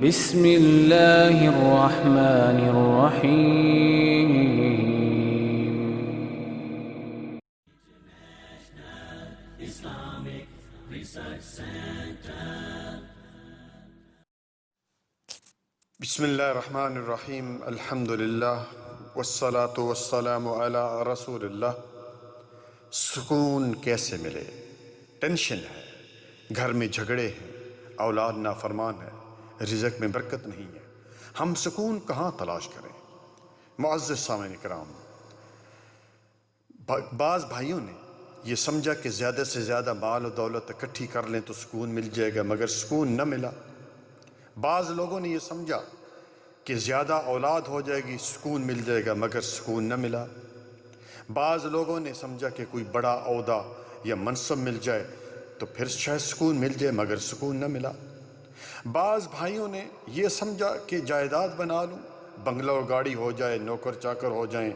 بسم اللہ الرحمن الرحیم۔ بسم اللہ الرحمن الرحیم، الحمدللہ والصلاة والسلام علی رسول اللہ۔ سکون کیسے ملے؟ ٹینشن ہے، گھر میں جھگڑے ہیں، اولاد نافرمان ہے، رزق میں برکت نہیں ہے، ہم سکون کہاں تلاش کریں؟ معزز سامعین کرام، بعض بھائیوں نے یہ سمجھا کہ زیادہ سے زیادہ مال و دولت اکٹھی کر لیں تو سکون مل جائے گا، مگر سکون نہ ملا۔ بعض لوگوں نے یہ سمجھا کہ زیادہ اولاد ہو جائے گی سکون مل جائے گا، مگر سکون نہ ملا۔ بعض لوگوں نے سمجھا کہ کوئی بڑا عہدہ یا منصب مل جائے تو پھر شاید سکون مل جائے، مگر سکون نہ ملا۔ بعض بھائیوں نے یہ سمجھا کہ جائیداد بنا لوں، بنگلہ اور گاڑی ہو جائے، نوکر چاکر ہو جائیں،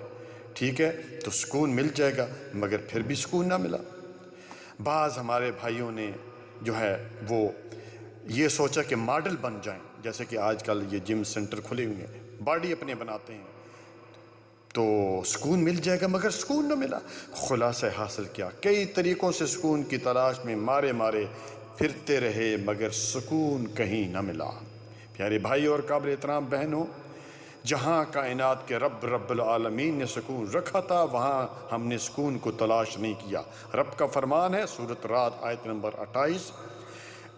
ٹھیک ہے تو سکون مل جائے گا، مگر پھر بھی سکون نہ ملا۔ بعض ہمارے بھائیوں نے جو ہے وہ یہ سوچا کہ ماڈل بن جائیں، جیسے کہ آج کل یہ جم سینٹر کھلے ہوئے ہیں، باڈی اپنے بناتے ہیں تو سکون مل جائے گا، مگر سکون نہ ملا۔ خلاصہ حاصل کیا؟ کئی طریقوں سے سکون کی تلاش میں مارے پھرتے رہے، مگر سکون کہیں نہ ملا۔ پیارے بھائی اور قابل احترام بہنوں، جہاں کائنات کے رب العالمین نے سکون رکھا تھا وہاں ہم نے سکون کو تلاش نہیں کیا۔ رب کا فرمان ہے، سورۃ رعد آیت نمبر 28،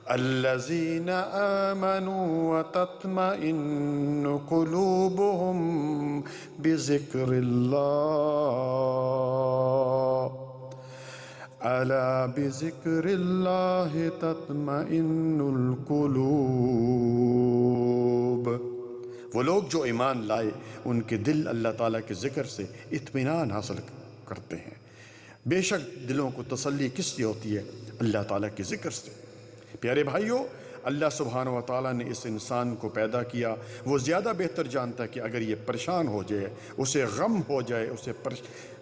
الذین آمنوا وتطمئن قلوبهم بذکر اللہ، الا بذکر اللہ تطمئن القلوب۔ وہ لوگ جو ایمان لائے ان کے دل اللہ تعالیٰ کے ذکر سے اطمینان حاصل کرتے ہیں۔ بے شک دلوں کو تسلی کس سے ہوتی ہے؟ اللہ تعالیٰ کے ذکر سے۔ پیارے بھائیوں، اللہ سبحانہ و تعالیٰ نے اس انسان کو پیدا کیا، وہ زیادہ بہتر جانتا ہے کہ اگر یہ پریشان ہو جائے، اسے غم ہو جائے، اسے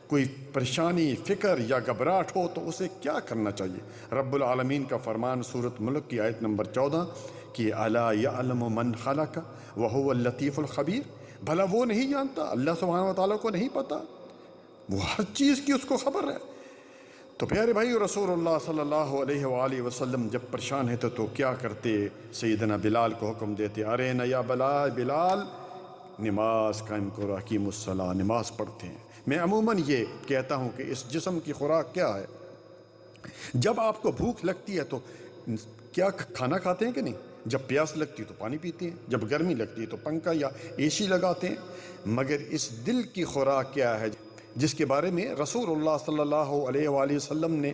کوئی پریشانی، فکر یا گھبراہٹ ہو تو اسے کیا کرنا چاہیے؟ رب العالمین کا فرمان سورۃ ملک کی آیت نمبر 14 کہ الا یعلم من خلق وهو اللطیف الخبیر، بھلا وہ نہیں جانتا؟ اللہ سبحانہ و تعالیٰ کو نہیں پتا؟ وہ ہر چیز کی اس کو خبر ہے۔ تو پیارے بھائی، رسول اللہ صلی اللہ علیہ وآلہ وسلم جب پریشان ہوتے تو کیا کرتے؟ سیدنا بلال کو حکم دیتے، ارے نا یا بلال نماز قائم کرو، اقیم الصلاۃ، نماز پڑھتے ہیں۔ میں عموماً یہ کہتا ہوں کہ اس جسم کی خوراک کیا ہے؟ جب آپ کو بھوک لگتی ہے تو کیا کھانا کھاتے ہیں کہ نہیں؟ جب پیاس لگتی ہے تو پانی پیتے ہیں، جب گرمی لگتی ہے تو پنکھا یا اے سی لگاتے ہیں، مگر اس دل کی خوراک کیا ہے جس کے بارے میں رسول اللہ صلی اللہ علیہ وآلہ وسلم نے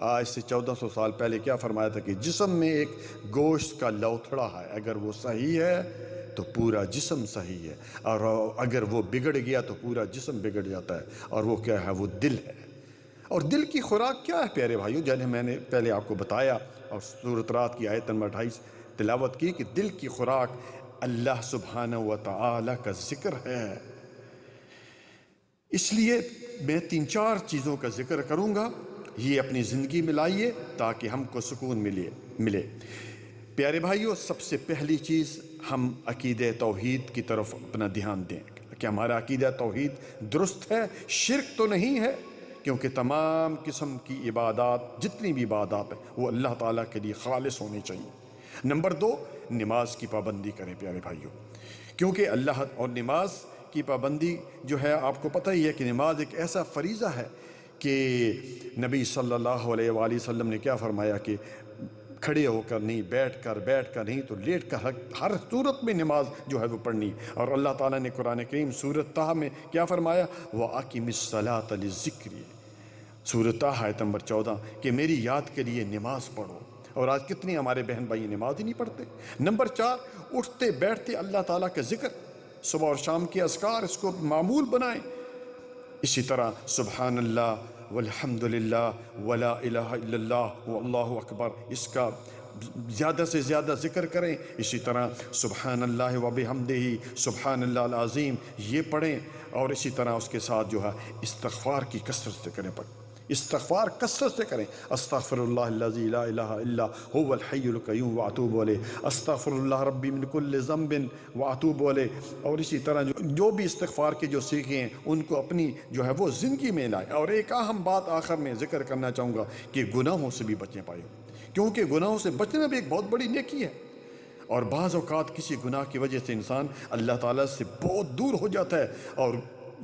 آج سے 1400 سال پہلے کیا فرمایا تھا کہ جسم میں ایک گوشت کا لوتھڑا ہے، اگر وہ صحیح ہے تو پورا جسم صحیح ہے، اور اگر وہ بگڑ گیا تو پورا جسم بگڑ جاتا ہے، اور وہ کیا ہے؟ وہ دل ہے۔ اور دل کی خوراک کیا ہے پیارے بھائیوں؟ جنہیں میں نے پہلے آپ کو بتایا اور سورۃ رعد کی آیت نمبر 28 تلاوت کی کہ دل کی خوراک اللہ سبحانہ و تعالیٰ کا ذکر ہے۔ اس لیے میں 3-4 چیزوں کا ذکر کروں گا، یہ اپنی زندگی میں لائیے تاکہ ہم کو سکون ملے۔ پیارے بھائیوں، سب سے پہلی چیز ہم عقیدہ توحید کی طرف اپنا دھیان دیں کہ ہمارا عقیدہ توحید درست ہے، شرک تو نہیں ہے، کیونکہ تمام قسم کی عبادات، جتنی بھی عبادات ہیں وہ اللہ تعالیٰ کے لیے خالص ہونی چاہیے۔ نمبر 2، نماز کی پابندی کریں پیارے بھائیوں، کیونکہ اللہ اور نماز کی پابندی جو ہے آپ کو پتہ ہی ہے کہ نماز ایک ایسا فریضہ ہے کہ نبی صلی اللہ علیہ وآلہ وسلم نے کیا فرمایا کہ کھڑے ہو کر نہیں، بیٹھ کر نہیں تو لیٹ کر ہر صورت میں نماز جو ہے وہ پڑھنی۔ اور اللہ تعالیٰ نے قرآن کریم سورۃ طٰہٰ میں کیا فرمایا؟ وَأَقِمِ الصَّلَاةَ لِلذِّكْرِ، سورۃ طٰہٰ آیت نمبر 14 کہ میری یاد کے لیے نماز پڑھو۔ اور آج کتنی ہمارے بہن بھائی نماز ہی نہیں پڑھتے۔ نمبر 4، اٹھتے بیٹھتے اللہ تعالیٰ کا ذکر، صبح اور شام کے اذکار، اس کو معمول بنائیں۔ اسی طرح سبحان اللہ والحمد للہ ولا الہ الا اللہ واللہ اکبر، اس کا زیادہ سے زیادہ ذکر کریں۔ اسی طرح سبحان اللہ وبحمدہ سبحان اللہ العظیم یہ پڑھیں، اور اسی طرح اس کے ساتھ جو ہے استغفار کی کثرت سے کریں۔ استغفار کثرت سے کریں. استغفر اللہ الذی لا الہ الا هو الحی القیوم واتوب الیہ، استغفر اللہ ربی من کل ذنب واتوب الیہ. اور اسی طرح جو بھی استغفار کے جو سیکھیں ہیں ان کو اپنی جو ہے وہ زندگی میں لائیں. اور ایک اہم بات آخر میں ذکر کرنا چاہوں گا کہ گناہوں سے بھی بچیں پائے، کیونکہ گناہوں سے بچنا بھی ایک بہت بڑی نیکی ہے. اور بعض اوقات کسی گناہ کی وجہ سے انسان اللہ تعالیٰ سے بہت دور ہو جاتا ہے. اور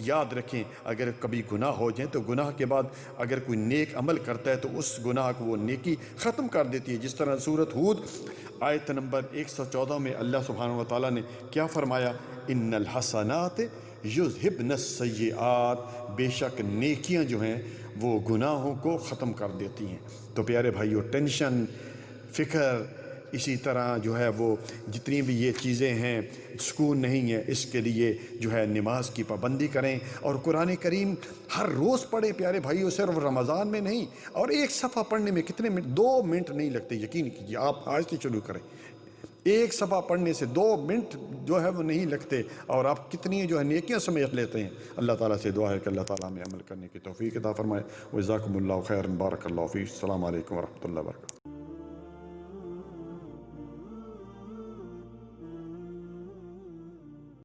یاد رکھیں اگر کبھی گناہ ہو جائیں تو گناہ کے بعد اگر کوئی نیک عمل کرتا ہے تو اس گناہ کو وہ نیکی ختم کر دیتی ہے. جس طرح سورۃ ہود آیت نمبر 114 میں اللہ سبحانہ و تعالیٰ نے کیا فرمایا؟ ان الحسنات یذہبن السیئات، بے شک نیکیاں جو ہیں وہ گناہوں کو ختم کر دیتی ہیں. تو پیارے بھائیو، ٹینشن، فکر، اسی طرح جو ہے وہ جتنی بھی یہ چیزیں ہیں، سکون نہیں ہے، اس کے لیے جو ہے نماز کی پابندی کریں اور قرآن کریم ہر روز پڑھیں پیارے بھائیو، صرف رمضان میں نہیں. اور ایک صفحہ پڑھنے میں کتنے منٹ؟ 2 منٹ نہیں لگتے، یقین کیجیے. آپ آج سے شروع کریں، ایک صفحہ پڑھنے سے 2 منٹ جو ہے وہ نہیں لگتے اور آپ کتنی جو ہے نیکیاں سمیٹ لیتے ہیں. اللہ تعالیٰ سے دعا ہے کہ اللہ تعالیٰ ہمیں عمل کرنے کی توفیق عطا فرمائے. وجزاکم اللہ خیرا، بارک اللہ فیک. السلام علیکم ورحمۃ اللہ وبرکاتہ.